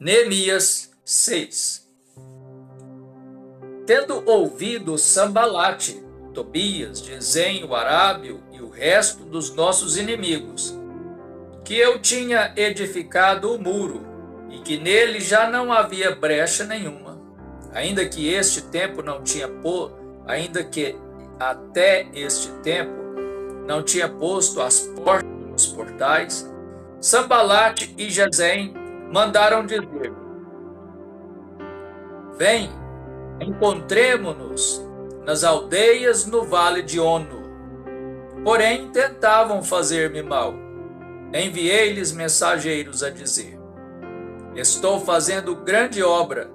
Neemias 6. Tendo ouvido Sambalate, Tobias, Gesem, o arábio e o resto dos nossos inimigos, que eu tinha edificado o muro e que nele já não havia brecha nenhuma, ainda que até este tempo não tinha posto as portas nos portais, Sambalate e Gesem mandaram dizer: vem, encontremo-nos nas aldeias no vale de Ono. Porém, tentavam fazer-me mal. Enviei-lhes mensageiros a dizer: estou fazendo grande obra,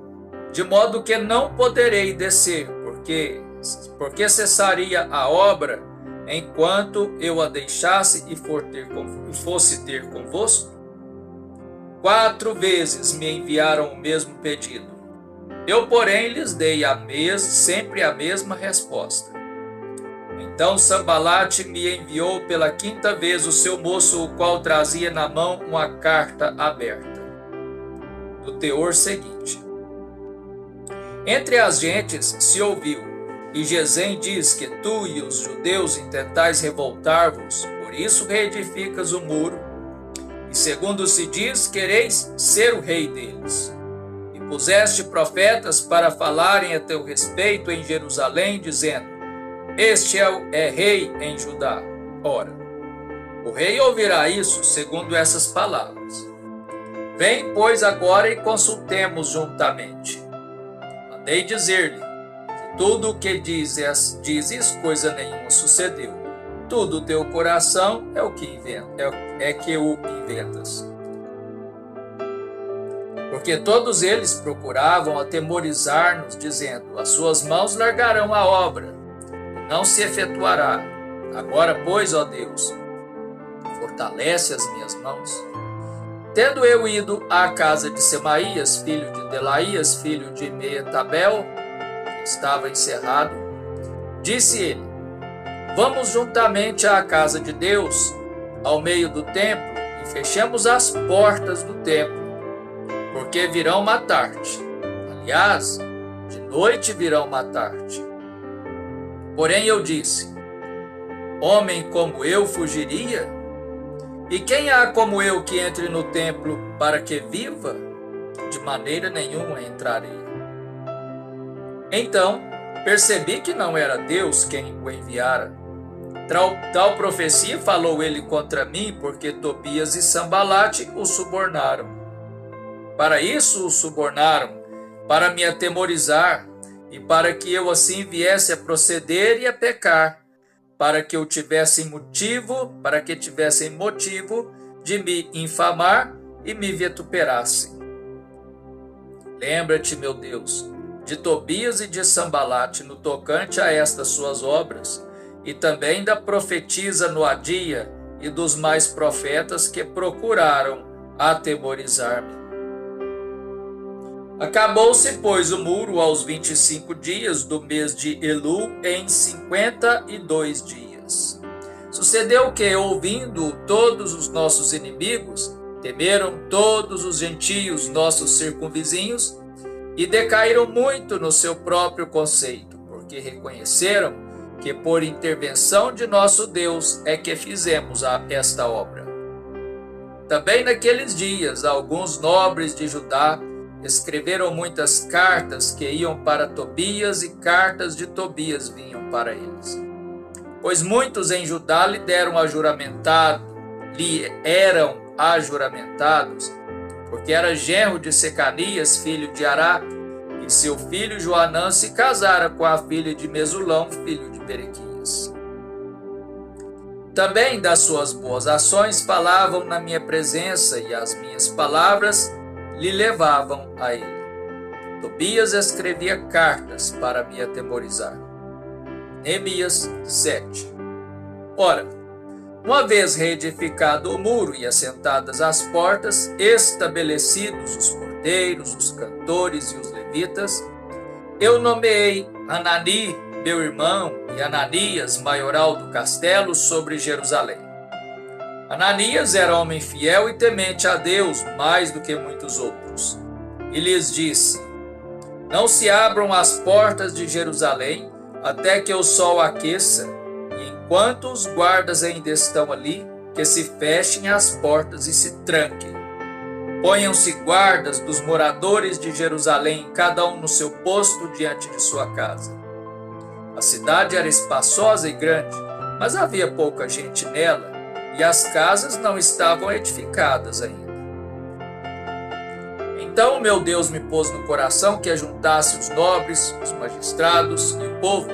de modo que não poderei descer, porque cessaria a obra enquanto eu a deixasse e fosse ter convosco? 4 vezes me enviaram o mesmo pedido. Eu, porém, lhes dei sempre a mesma resposta. Então Sambalate me enviou pela 5ª vez o seu moço, o qual trazia na mão uma carta aberta, do teor seguinte: entre as gentes se ouviu, e Gesem diz que tu e os judeus intentais revoltar-vos, por isso reedificas o muro, e segundo se diz, quereis ser o rei deles. E puseste profetas para falarem a teu respeito em Jerusalém, dizendo: este é rei em Judá. Ora, o rei ouvirá isso segundo essas palavras. Vem, pois, agora e consultemos juntamente. Mandei dizer-lhe: tudo o que dizes, coisa nenhuma sucedeu. Tudo o teu coração é o que o inventas. Porque todos eles procuravam atemorizar-nos, dizendo: as suas mãos largarão a obra, e não se efetuará. Agora, pois, ó Deus, fortalece as minhas mãos. Tendo eu ido à casa de Semaías, filho de Delaías, filho de Meetabel, que estava encerrado, disse ele: vamos juntamente à casa de Deus, ao meio do templo, e fechemos as portas do templo, porque virão matar-te. Aliás, de noite virão matar-te. Porém eu disse: homem como eu fugiria? E quem há como eu que entre no templo para que viva? De maneira nenhuma entrarei. Então percebi que não era Deus quem o enviara. Tal profecia falou ele contra mim, porque Tobias e Sambalate o subornaram. Para isso o subornaram, para me atemorizar, e para que eu assim viesse a proceder e a pecar, para que tivessem motivo de me infamar e me vituperassem. Lembra-te, meu Deus, de Tobias e de Sambalate no tocante a estas suas obras, e também da profetisa Noadia e dos mais profetas que procuraram atemorizar-me. Acabou-se, pois, o muro aos 25 dias do mês de Elul, em 52 dias. Sucedeu que, ouvindo todos os nossos inimigos, temeram todos os gentios, nossos circunvizinhos, e decaíram muito no seu próprio conceito, porque reconheceram que por intervenção de nosso Deus é que fizemos esta obra. Também naqueles dias, alguns nobres de Judá escreveram muitas cartas que iam para Tobias, e cartas de Tobias vinham para eles. Pois muitos em Judá lhe eram ajuramentados, porque era genro de Secanias, filho de Ará, e seu filho Joanã se casara com a filha de Mesulão, filho de Berequias. Também das suas boas ações falavam na minha presença, e as minhas palavras lhe levavam a ele. Tobias escrevia cartas para me atemorizar. Neemias 7. Ora, uma vez reedificado o muro e assentadas as portas, estabelecidos os porteiros, os cantores e os levitas, eu nomeei Hanani, meu irmão, e Ananias, maioral do castelo, sobre Jerusalém. Ananias era homem fiel e temente a Deus, mais do que muitos outros. e lhes disse: Não se abram as portas de Jerusalém até que o sol aqueça, e enquanto os guardas ainda estão ali, que se fechem as portas e se tranquem. Ponham-se guardas dos moradores de Jerusalém, cada um no seu posto diante de sua casa. A cidade era espaçosa e grande, mas havia pouca gente nela, e as casas não estavam edificadas ainda. Então meu Deus me pôs no coração que ajuntasse os nobres, os magistrados e o povo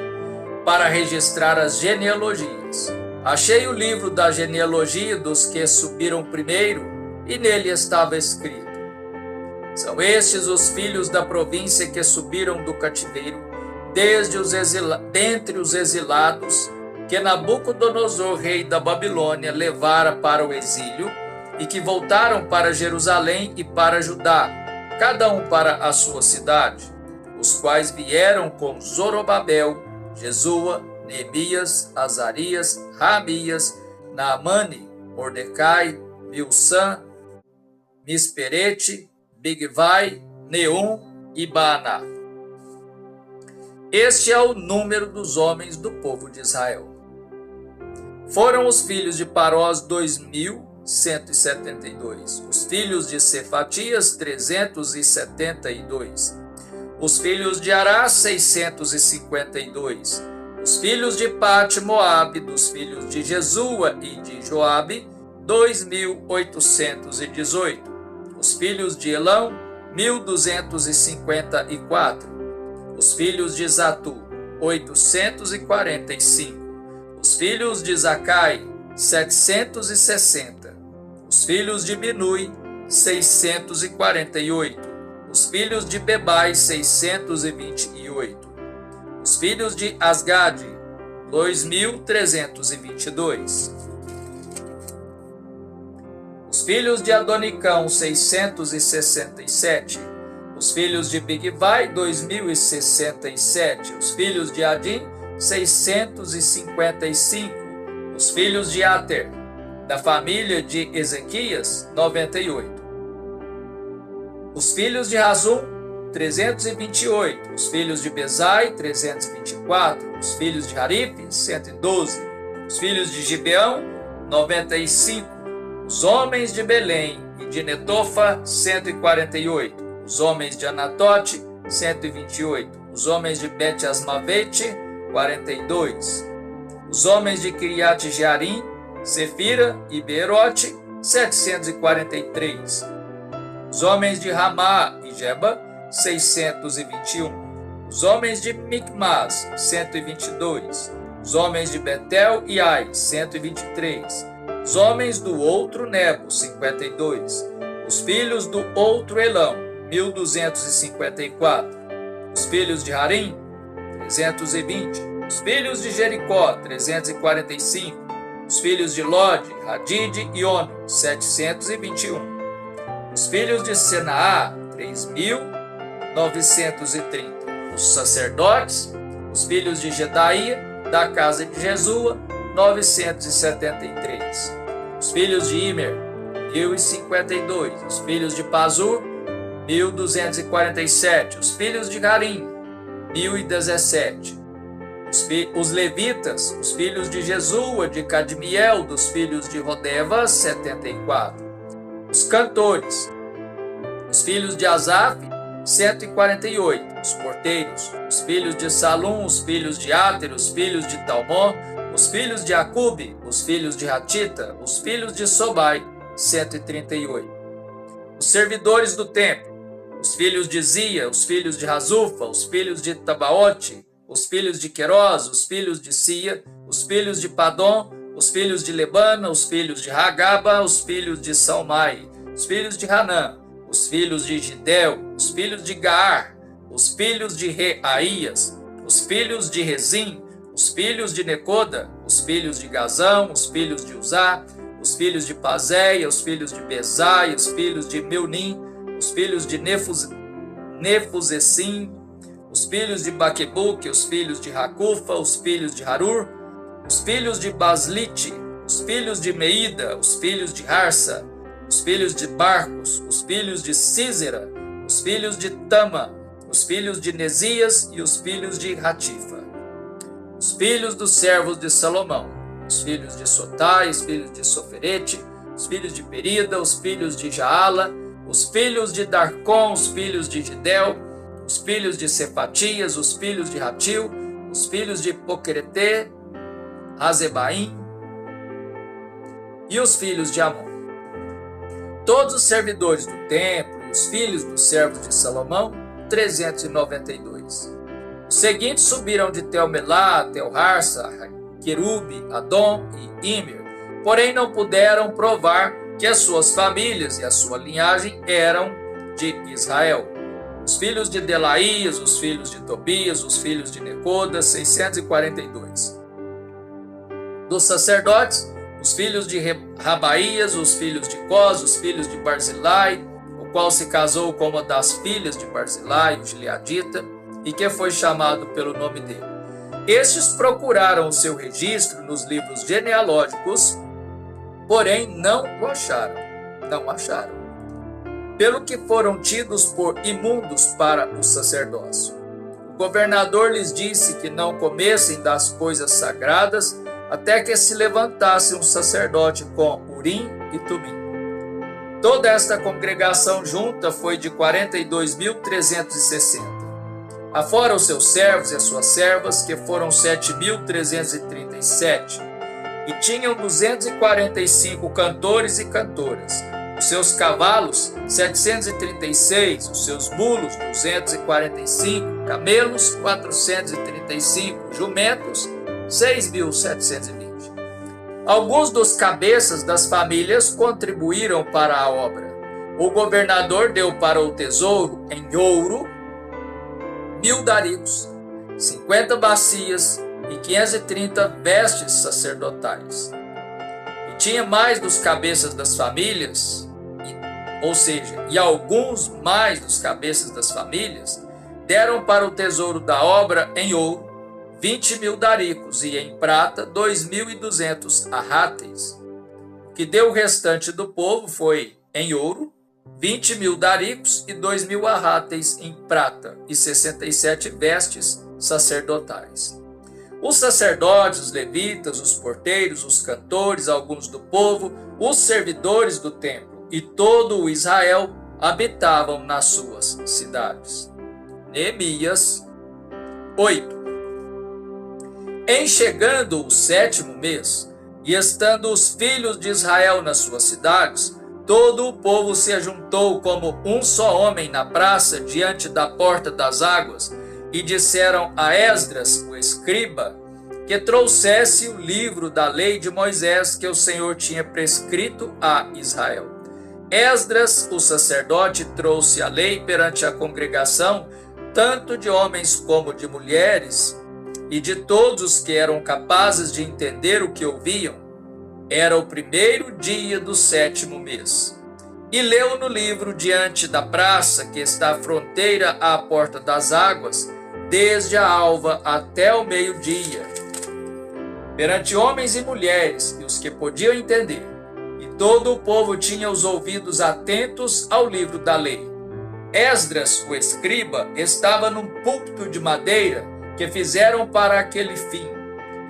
para registrar as genealogias. Achei o livro da genealogia dos que subiram primeiro, e nele estava escrito: São estes os filhos da província que subiram do cativeiro, dentre os exilados, que Nabucodonosor, rei da Babilônia, levara para o exílio, e que voltaram para Jerusalém e para Judá, cada um para a sua cidade, os quais vieram com Zorobabel, Jesua, Neemias, Azarias, Rabias, Naamane, Mordecai, Bilsã, Misperete, Bigvai, Neum e Baaná. Este é o número dos homens do povo de Israel. Foram os filhos de Parós 2.172, os filhos de Cefatias 372, os filhos de Ará 652, os filhos de Pate Moabe, dos filhos de Jesua e de Joabe 2.818, os filhos de Elão 1.254, os filhos de Zatu 845, os filhos de Zacai 760, os filhos de Binui 648, os filhos de Bebai 628, os filhos de Asgade 2.322, os filhos de Adonicão 667, os filhos de Bigvai 2067, os filhos de Adim 655, os filhos de Ater, da família de Ezequias 98, os filhos de Razum 328, os filhos de Bezai 324, os filhos de Harife 112, os filhos de Gibeão 95, os homens de Belém e de Netofa 148, os homens de Anatote 128, os homens de Bet-Asmavete 42, os homens de Kiriat Jearim, Sefira e Beerote 743, os homens de Ramá e Geba 621, os homens de Micmas 122, os homens de Betel e Ai 123, os homens do outro Nebo 52, os filhos do outro Elão 1254, os filhos de Harim 320, os filhos de Jericó 345, os filhos de Lode, Hadid e Ono 721, os filhos de Senaá 3.930, os sacerdotes, os filhos de Gedaía da casa de Jesua 973, os filhos de Imer 1052, os filhos de Pazur 1247, os filhos de Harim 1017, os levitas, os filhos de Jesua, de Cadmiel, dos filhos de Rodeva 74, os cantores, os filhos de Asaf 148, os porteiros, os filhos de Salum, os filhos de Ater, os filhos de Talmon, os filhos de Acube, os filhos de Hatita, os filhos de Sobai 138, os servidores do templo, os filhos de Zia, os filhos de Razufa, os filhos de Tabaote, os filhos de Queroz, os filhos de Sia, os filhos de Padom, os filhos de Lebana, os filhos de Hagaba, os filhos de Salmai, os filhos de Hanã, os filhos de Gidel, os filhos de Gaar, os filhos de Reaías, os filhos de Rezim, os filhos de Necoda, os filhos de Gazão, os filhos de Uzá, os filhos de Pazéia, os filhos de Bezai, os filhos de Meunim, os filhos de Nefusessim, os filhos de Baquebuque, os filhos de Racufa, os filhos de Harur, os filhos de Baslite, os filhos de Meida, os filhos de Harsa, os filhos de Barcos, os filhos de Císera, os filhos de Tama, os filhos de Nesias e os filhos de Ratifa, os filhos dos servos de Salomão, os filhos de Sotai, os filhos de Soferete, os filhos de Perida, os filhos de Jaala, os filhos de Darcon, os filhos de Gidel, os filhos de Cefatias, os filhos de Ratil, os filhos de Poquerete, Hazebaim e os filhos de Amon. Todos os servidores do templo e os filhos dos servos de Salomão, 392. Os seguintes subiram de Tel-Melá, Tel-Harsa, Querube, Adom e Imer, porém não puderam provar que as suas famílias e a sua linhagem eram de Israel. Os filhos de Delaías, os filhos de Tobias, os filhos de Necoda, 642. Dos sacerdotes, os filhos de Rabaías, os filhos de Cós, os filhos de Barzilai, o qual se casou com uma das filhas de Barzilai, o Gileadita, e que foi chamado pelo nome dele. Estes procuraram o seu registro nos livros genealógicos, porém não o acharam. Não acharam. Pelo que foram tidos por imundos para o sacerdócio. O governador lhes disse que não comessem das coisas sagradas até que se levantasse um sacerdote com Urim e Tumim. Toda esta congregação junta foi de 42.360. Afora os seus servos e as suas servas, que foram 7.337, e tinham 245 cantores e cantoras. Os seus cavalos, 736, os seus mulos, 245, camelos, 435, jumentos, 6.720. Alguns dos cabeças das famílias contribuíram para a obra. O governador deu para o tesouro, em ouro, 1.000 daricos, 50 bacias e 530 vestes sacerdotais. E tinha mais dos cabeças das famílias, e alguns mais dos cabeças das famílias, deram para o tesouro da obra em ouro 20.000 daricos e em prata 2.200 arráteis. O que deu o restante do povo foi, em ouro, 20.000 daricos e 2.000 arráteis em prata e 67 vestes sacerdotais. Os sacerdotes, os levitas, os porteiros, os cantores, alguns do povo, os servidores do templo e todo o Israel habitavam nas suas cidades. Neemias 8. Em chegando o 7º mês, e estando os filhos de Israel nas suas cidades, todo o povo se ajuntou como um só homem na praça diante da porta das águas, e disseram a Esdras, o escriba, que trouxesse o livro da lei de Moisés que o Senhor tinha prescrito a Israel. Esdras, o sacerdote, trouxe a lei perante a congregação, tanto de homens como de mulheres, e de todos os que eram capazes de entender o que ouviam. Era o 1º dia do 7º mês. E leu no livro diante da praça, que está à fronteira à porta das águas, desde a alva até o meio-dia, perante homens e mulheres, e os que podiam entender. E todo o povo tinha os ouvidos atentos ao livro da lei. Esdras, o escriba, estava num púlpito de madeira que fizeram para aquele fim.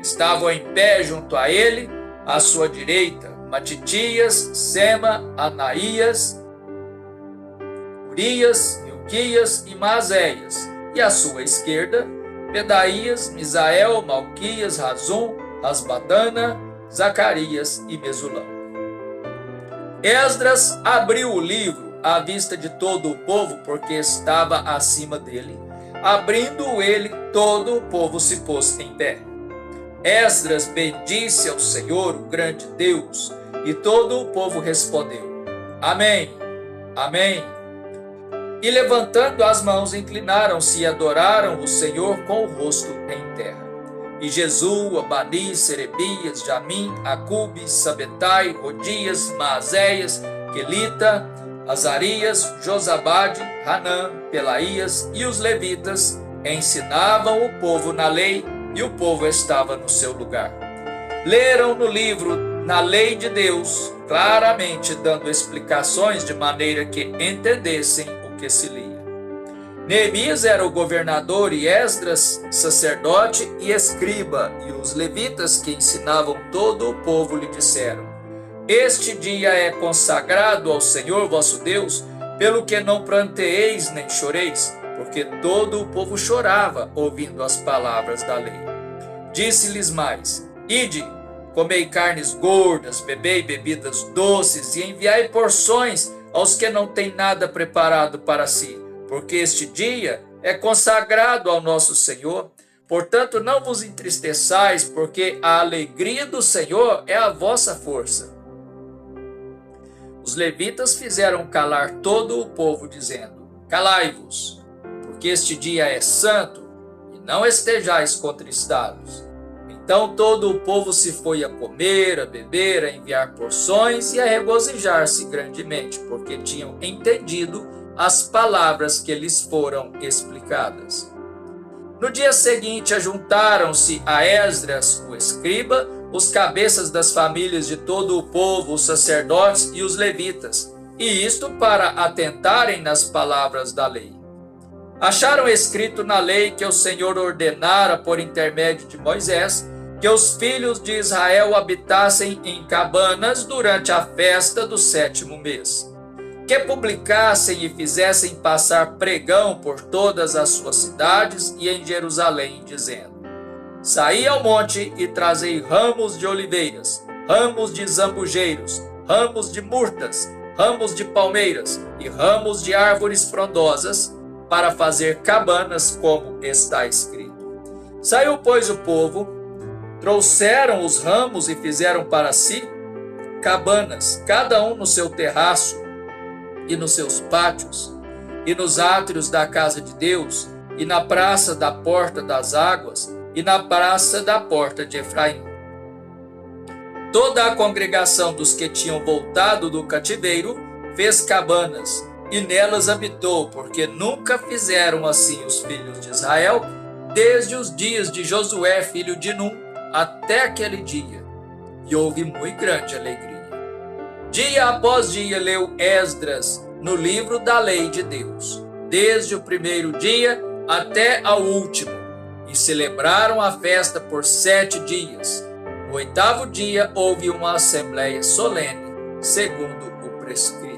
Estavam em pé junto a ele, à sua direita, Matitias, Sema, Anaías, Urias, Ilquias e Maazéias, e à sua esquerda, Pedaías, Misael, Malquias, Razum, Asbadana, Zacarias e Mesulão. Esdras abriu o livro à vista de todo o povo, porque estava acima dele. Abrindo ele, todo o povo se pôs em pé. Esdras bendisse ao Senhor, o grande Deus, e todo o povo respondeu: Amém, Amém. E levantando as mãos, inclinaram-se e adoraram o Senhor com o rosto em terra. E Jesua, Bani, Serebias, Jamim, Acube, Sabetai, Rodias, Maazéias, Quelita, Azarias, Josabade, Hanã, Pelaías e os levitas ensinavam o povo na lei, e o povo estava no seu lugar. Leram no livro, na lei de Deus, claramente dando explicações de maneira que entendessem o que se lia. Neemias era o governador e Esdras, sacerdote e escriba, e os levitas que ensinavam todo o povo lhe disseram: Este dia é consagrado ao Senhor vosso Deus, pelo que não pranteeis nem choreis, porque todo o povo chorava ouvindo as palavras da lei. Disse-lhes mais: Ide, comei carnes gordas, bebei bebidas doces e enviai porções aos que não têm nada preparado para si, porque este dia é consagrado ao nosso Senhor. Portanto, não vos entristeçais, porque a alegria do Senhor é a vossa força. Os levitas fizeram calar todo o povo, dizendo: Calai-vos, porque este dia é santo, e não estejais contristados. Então todo o povo se foi a comer, a beber, a enviar porções e a regozijar-se grandemente, porque tinham entendido as palavras que lhes foram explicadas. No dia seguinte, ajuntaram-se a Esdras, o escriba, os cabeças das famílias de todo o povo, os sacerdotes e os levitas, e isto para atentarem nas palavras da lei. Acharam escrito na lei que o Senhor ordenara por intermédio de Moisés que os filhos de Israel habitassem em cabanas durante a festa do 7º mês, que publicassem e fizessem passar pregão por todas as suas cidades e em Jerusalém, dizendo: Saí ao monte e trazei ramos de oliveiras, ramos de zambujeiros, ramos de murtas, ramos de palmeiras e ramos de árvores frondosas, para fazer cabanas, como está escrito. Saiu, pois, o povo, trouxeram os ramos e fizeram para si cabanas, cada um no seu terraço, e nos seus pátios, e nos átrios da casa de Deus, e na praça da porta das águas, e na praça da porta de Efraim. Toda a congregação dos que tinham voltado do cativeiro fez cabanas, e nelas habitou, porque nunca fizeram assim os filhos de Israel, desde os dias de Josué, filho de Num, até aquele dia. E houve muito grande alegria. Dia após dia leu Esdras no livro da lei de Deus, desde o primeiro dia até ao último, e celebraram a festa por 7 dias. No 8º dia houve uma assembleia solene, segundo o prescrito.